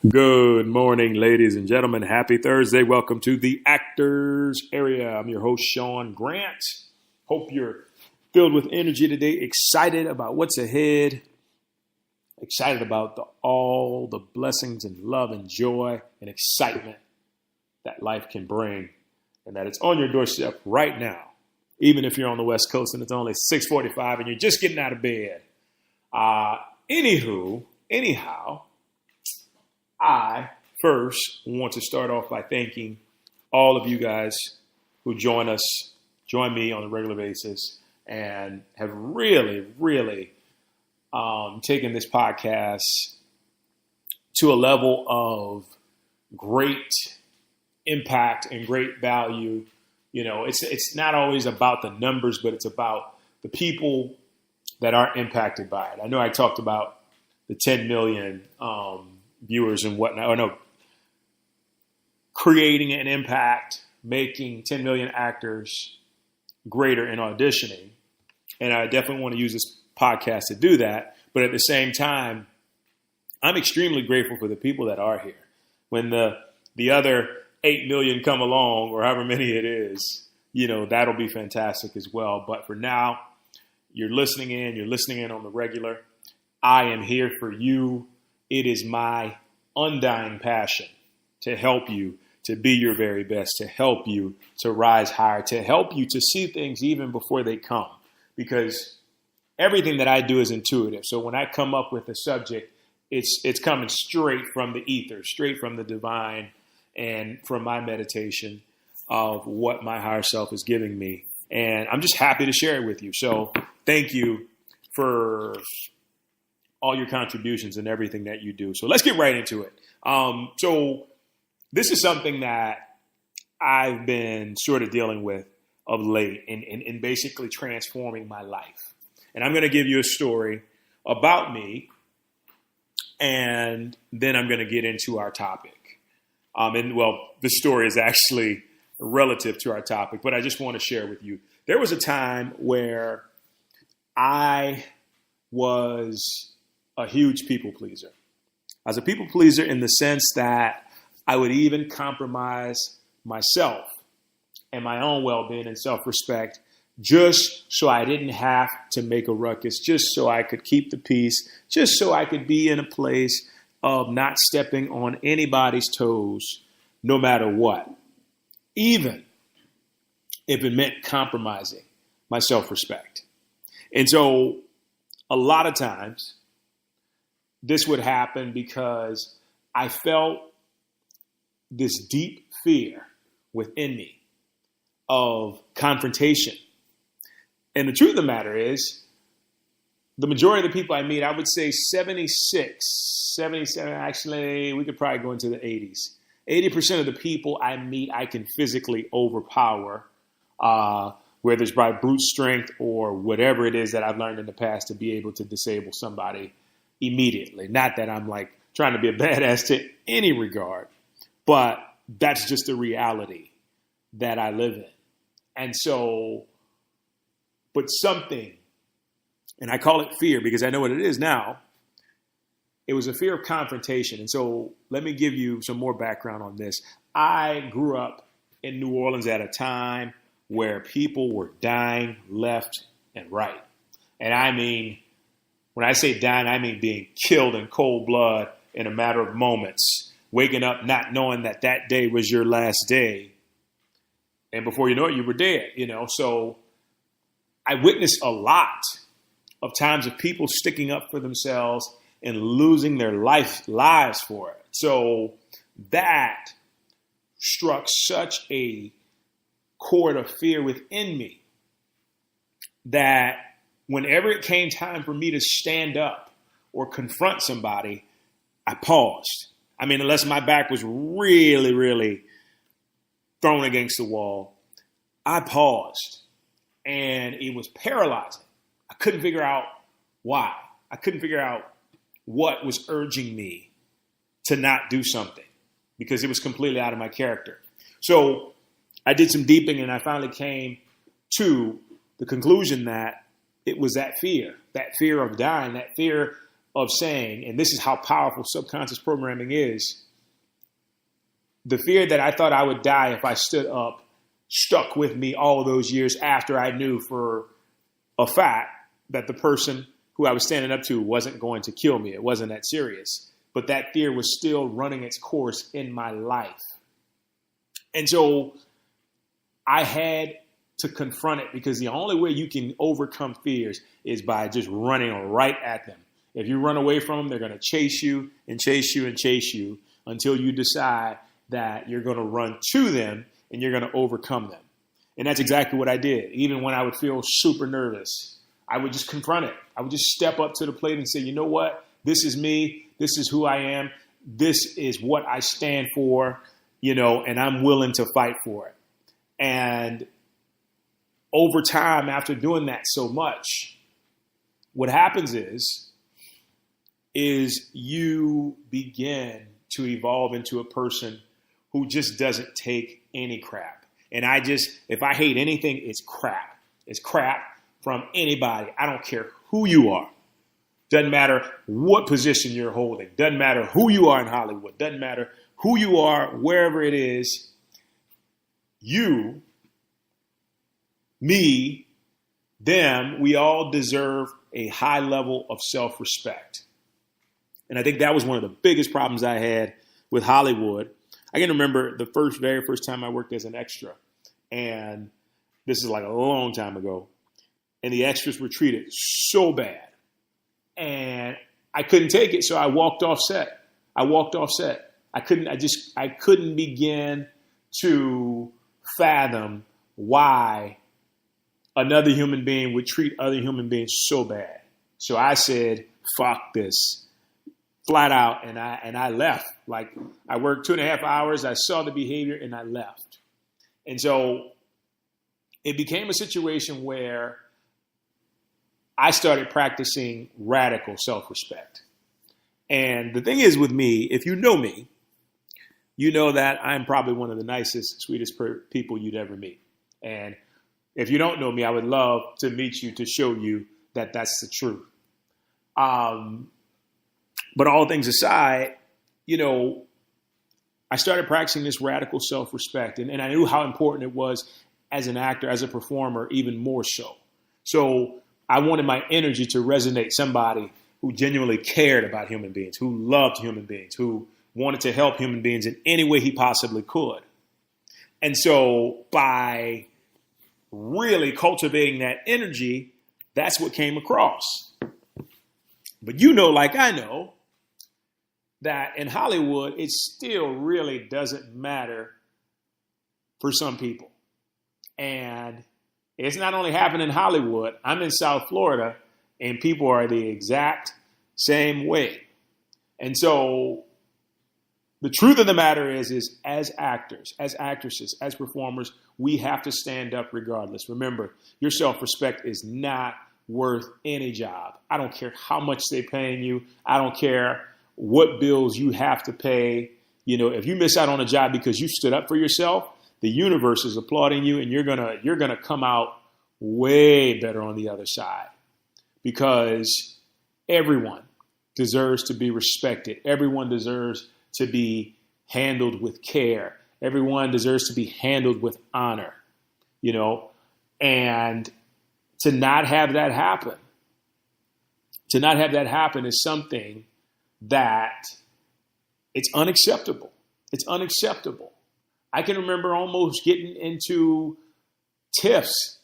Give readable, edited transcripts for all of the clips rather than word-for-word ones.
Good morning, ladies and gentlemen. Happy Thursday. Welcome to the Actors Area. I'm your host, Sean Grant. Hope you're filled with energy today, excited about what's ahead, excited about all the blessings and love and joy and excitement that life can bring, and that it's on your doorstep right now, even if you're on the West Coast and it's only 6:45 and you're just getting out of bed. Anyhow, I first want to start off by thanking all of you guys who join me on a regular basis, and have really taken this podcast to a level of great impact and great value. You know, it's not always about the numbers, but it's about the people that are impacted by it. I know I talked about the 10 million viewers and whatnot. Creating an impact, making 10 million actors greater in auditioning. And I definitely want to use this podcast to do that. But at the same time, I'm extremely grateful for the people that are here. When the other 8 million come along, or however many it is, that'll be fantastic as well. But for now, you're listening in on the regular. I am here for you. It is my undying passion to help you to be your very best, to help you to rise higher, to help you to see things even before they come. Because everything that I do is intuitive. So when I come up with a subject, it's coming straight from the ether, straight from the divine, and from my meditation of what my higher self is giving me. And I'm just happy to share it with you. So thank you for all your contributions and everything that you do. So let's get right into it. So this is something that I've been sort of dealing with of late in basically transforming my life. And I'm going to give you a story about me, and then I'm going to get into our topic. The story is actually relative to our topic, but I just want to share with you. There was a time where I was a huge people pleaser. I was a people pleaser in the sense that I would even compromise myself and my own well-being and self-respect just so I didn't have to make a ruckus, just so I could keep the peace, just so I could be in a place of not stepping on anybody's toes, no matter what, even if it meant compromising my self-respect. And so a lot of times, this would happen because I felt this deep fear within me of confrontation. And the truth of the matter is, the majority of the people I meet, I would say 77, actually, we could probably go into the 80s. 80% of the people I meet, I can physically overpower, whether it's by brute strength or whatever it is that I've learned in the past to be able to disable somebody immediately. Not that I'm like trying to be a badass to any regard, but that's just the reality that I live in. And so, but something, and I call it fear because I know what it is now, it was a fear of confrontation. And so let me give you some more background on this. I grew up in New Orleans at a time where people were dying left and right. And I mean, when I say dying, I mean being killed in cold blood in a matter of moments, waking up not knowing that that day was your last day. And before you know it, you were dead, So I witnessed a lot of times of people sticking up for themselves and losing their lives for it. So that struck such a chord of fear within me that whenever it came time for me to stand up or confront somebody, I paused. I mean, unless my back was really thrown against the wall, I paused. And it was paralyzing. I couldn't figure out why. I couldn't figure out what was urging me to not do something because it was completely out of my character. So I did some deeping and I finally came to the conclusion that it was that fear of dying, that fear of saying, and this is how powerful subconscious programming is, the fear that I thought I would die if I stood up stuck with me all those years after I knew for a fact that the person who I was standing up to wasn't going to kill me. It wasn't that serious. But that fear was still running its course in my life. And so I had to confront it, because the only way you can overcome fears is by just running right at them. If you run away from them, they're going to chase you and chase you and chase you until you decide that you're going to run to them and you're going to overcome them. And that's exactly what I did. Even when I would feel super nervous, I would just confront it. I would just step up to the plate and say, you know what? This is me. This is who I am. This is what I stand for, and I'm willing to fight for it. And over time, after doing that so much, what happens is you begin to evolve into a person who just doesn't take any crap. And if I hate anything, it's crap. It's crap from anybody. I don't care who you are. Doesn't matter what position you're holding. Doesn't matter who you are in Hollywood. Doesn't matter who you are, wherever it is. You, me, them, we all deserve a high level of self-respect. And I think that was one of the biggest problems I had with Hollywood. I can remember the very first time I worked as an extra. And this is like a long time ago. And the extras were treated so bad. And I couldn't take it, so I walked off set. I couldn't begin to fathom why another human being would treat other human beings so bad. So I said, fuck this, flat out, and I left. Like, I worked 2.5 hours, I saw the behavior, and I left. And so it became a situation where I started practicing radical self-respect. And the thing is with me, if you know me, you know that I'm probably one of the nicest, sweetest people you'd ever meet. And if you don't know me, I would love to meet you to show you that that's the truth. But all things aside, I started practicing this radical self-respect. And I knew how important it was as an actor, as a performer, even more so. So I wanted my energy to resonate somebody who genuinely cared about human beings, who loved human beings, who wanted to help human beings in any way he possibly could. And so by really cultivating that energy, that's what came across. But like I know, that in Hollywood, it still really doesn't matter for some people. And it's not only happening in Hollywood. I'm in South Florida, and people are the exact same way. And so the truth of the matter is as actors, as actresses, as performers, we have to stand up regardless. Remember, your self-respect is not worth any job. I don't care how much they're paying you. I don't care what bills you have to pay. If you miss out on a job because you stood up for yourself, the universe is applauding you, and you're gonna come out way better on the other side, because everyone deserves to be respected. Everyone deserves to be handled with care. Everyone deserves to be handled with honor, and to not have that happen is something that it's unacceptable. It's unacceptable. I can remember almost getting into tiffs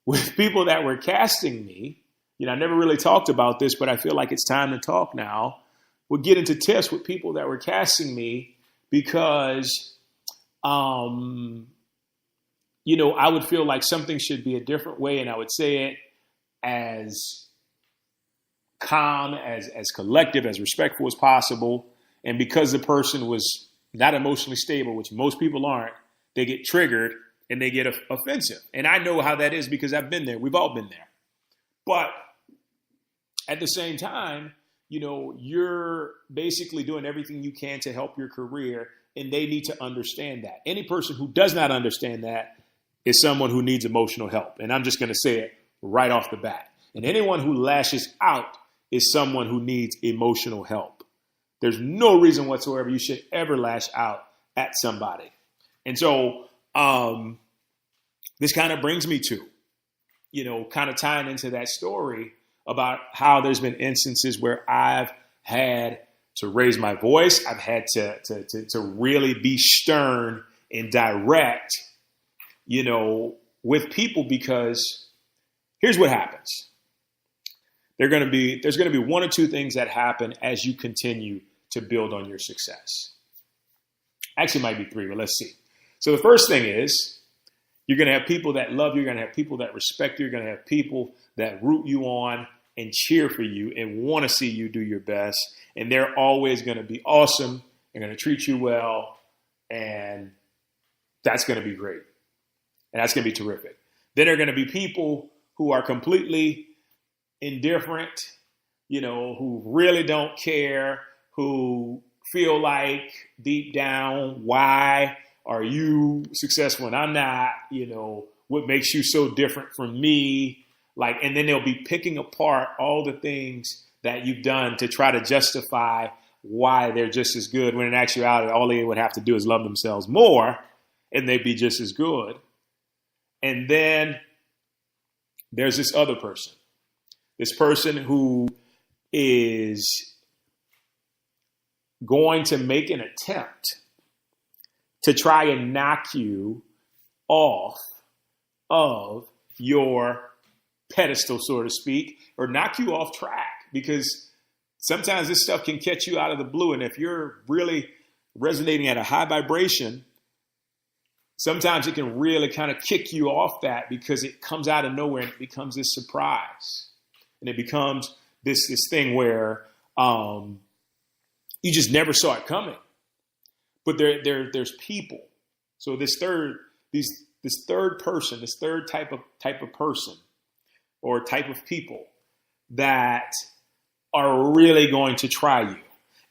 with people that were casting me. I never really talked about this, but I feel like it's time to talk now. Would get into tiffs with people that were casting me because, I would feel like something should be a different way, and I would say it as calm, as collective, as respectful as possible. And because the person was not emotionally stable, which most people aren't, they get triggered and they get offensive. And I know how that is because I've been there. We've all been there. But at the same time, you're basically doing everything you can to help your career, and they need to understand that. Any person who does not understand that is someone who needs emotional help. And I'm just going to say it right off the bat. And anyone who lashes out is someone who needs emotional help. There's no reason whatsoever you should ever lash out at somebody. And so this kind of brings me to, kind of tying into that story about how there's been instances where I've had to raise my voice. I've had to really be stern and direct, with people, because here's what happens. There's going to be one or two things that happen as you continue to build on your success. Actually, it might be three, but let's see. So the first thing is, you're going to have people that love you. You're going to have people that respect you. You're going to have people that root you on and cheer for you and want to see you do your best. And they're always going to be awesome. They're going to treat you well. And that's going to be great. And that's going to be terrific. Then there are going to be people who are completely indifferent, who really don't care, who feel like deep down, why are you successful and I'm not? What makes you so different from me? And then they'll be picking apart all the things that you've done to try to justify why they're just as good, when in actuality, all they would have to do is love themselves more and they'd be just as good. And then there's this other person, who is going to make an attempt to try and knock you off of your pedestal, so to speak, or knock you off track, because sometimes this stuff can catch you out of the blue. And if you're really resonating at a high vibration, sometimes it can really kind of kick you off that, because it comes out of nowhere and it becomes this surprise. And it becomes this thing where you just never saw it coming. But there's people. So this third person, this third type of person or type of people that are really going to try you.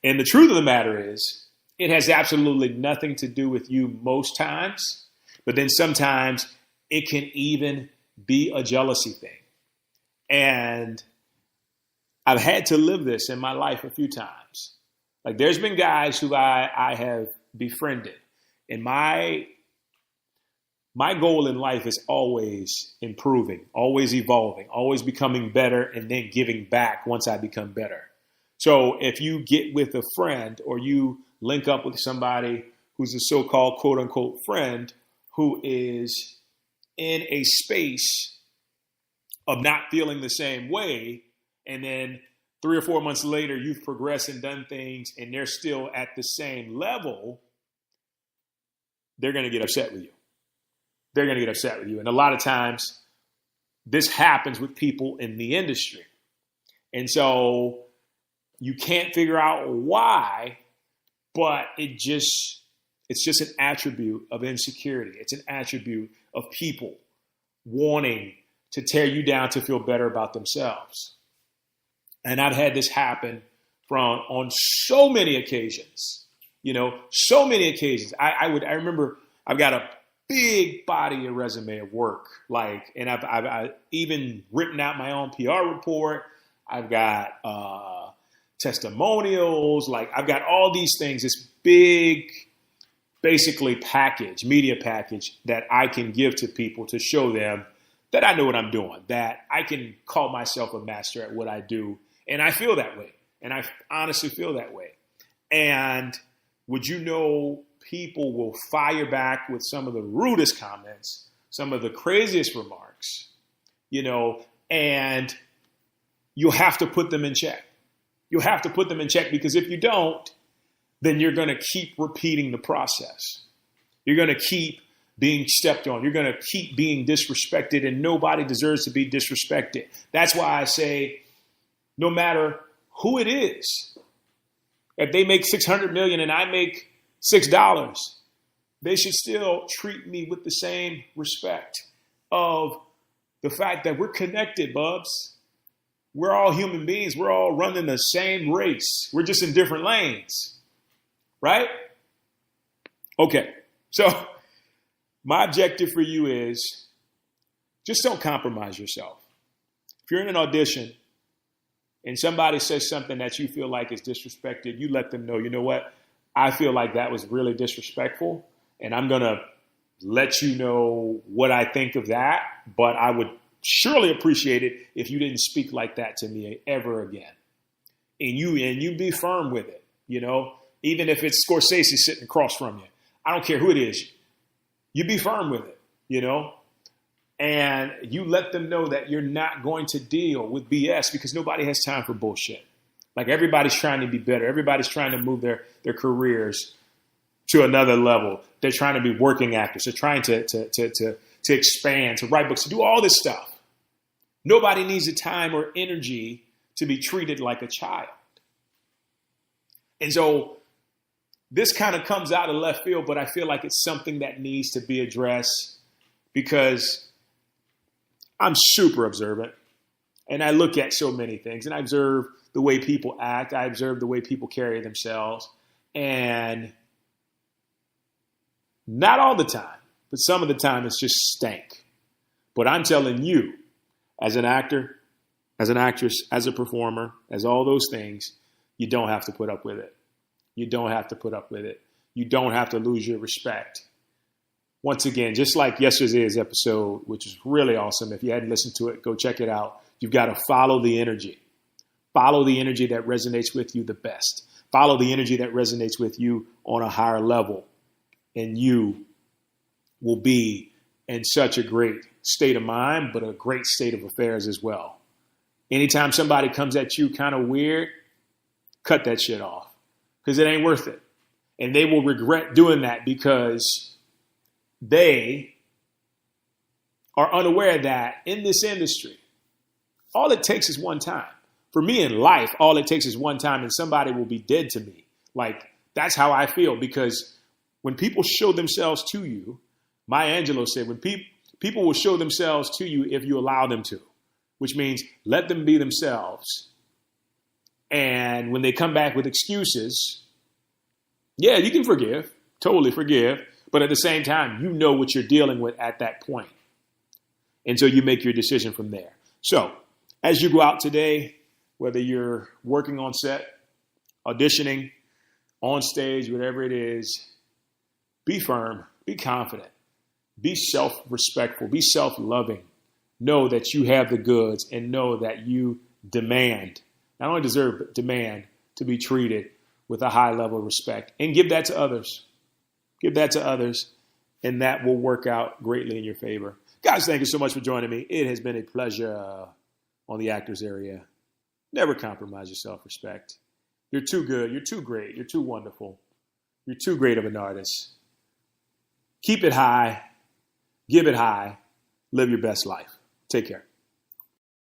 And the truth of the matter is, it has absolutely nothing to do with you most times, but then sometimes it can even be a jealousy thing. And I've had to live this in my life a few times. There's been guys who I have befriended, and my goal in life is always improving, always evolving, always becoming better, and then giving back once I become better. So if you get with a friend or you link up with somebody who's a so-called quote unquote friend who is in a space of not feeling the same way, and then 3 or 4 months later, you've progressed and done things and they're still at the same level, they're going to get upset with you. They're going to get upset with you. And a lot of times this happens with people in the industry. And so you can't figure out why, but it's just an attribute of insecurity. It's an attribute of people wanting to tear you down to feel better about themselves. And I've had this happen on so many occasions, so many occasions. I remember I've got a big body of resume of work, and I've even written out my own PR report. I've got testimonials. I've got all these things, this big, basically media package that I can give to people to show them that I know what I'm doing, that I can call myself a master at what I do. And I feel that way. And I honestly feel that way. And would you know, people will fire back with some of the rudest comments, some of the craziest remarks, and you'll have to put them in check. You'll have to put them in check, because if you don't, then you're going to keep repeating the process. You're going to keep being stepped on. You're going to keep being disrespected, and nobody deserves to be disrespected. That's why I say, no matter who it is, if they make $600 million and I make $6, they should still treat me with the same respect of the fact that we're connected, bubs. We're all human beings. We're all running the same race. We're just in different lanes, right? Okay, so my objective for you is just don't compromise yourself. If you're in an audition and somebody says something that you feel like is disrespected, you let them know, you know what? I feel like that was really disrespectful, and I'm going to let you know what I think of that, but I would surely appreciate it if you didn't speak like that to me ever again. And you be firm with it, even if it's Scorsese sitting across from you. I don't care who it is. You be firm with it, and you let them know that you're not going to deal with BS, because nobody has time for bullshit. Like, everybody's trying to be better. Everybody's trying to move their careers to another level. They're trying to be working actors. They're trying to expand, to write books, to do all this stuff. Nobody needs the time or energy to be treated like a child. And so this kind of comes out of left field, but I feel like it's something that needs to be addressed, because I'm super observant, and I look at so many things, and I observe the way people act. I observe the way people carry themselves, and not all the time, but some of the time it's just stank. But I'm telling you, as an actor, as an actress, as a performer, as all those things, you don't have to put up with it. You don't have to put up with it. You don't have to lose your respect. Once again, just like yesterday's episode, which is really awesome. If you hadn't listened to it, go check it out. You've got to follow the energy. Follow the energy that resonates with you the best. Follow the energy that resonates with you on a higher level. And you will be in such a great state of mind, but a great state of affairs as well. Anytime somebody comes at you kind of weird, cut that shit off, because it ain't worth it. And they will regret doing that, because they are unaware that in this industry, all it takes is one time. For me in life, all it takes is one time, and somebody will be dead to me. Like, that's how I feel, because when people show themselves to you, Maya Angelou said, when people will show themselves to you if you allow them to, which means let them be themselves. And when they come back with excuses, yeah, you can forgive, totally forgive. But at the same time, you know what you're dealing with at that point. And so you make your decision from there. So as you go out today, whether you're working on set, auditioning, on stage, whatever it is, be firm, be confident, be self-respectful, be self-loving. Know that you have the goods, and know that you demand, not only deserve, but demand to be treated with a high level of respect, and give that to others. Give that to others, and that will work out greatly in your favor. Guys, thank you so much for joining me. It has been a pleasure on the Actors Area. Never compromise your self-respect. You're too good. You're too great. You're too wonderful. You're too great of an artist. Keep it high. Give it high. Live your best life. Take care.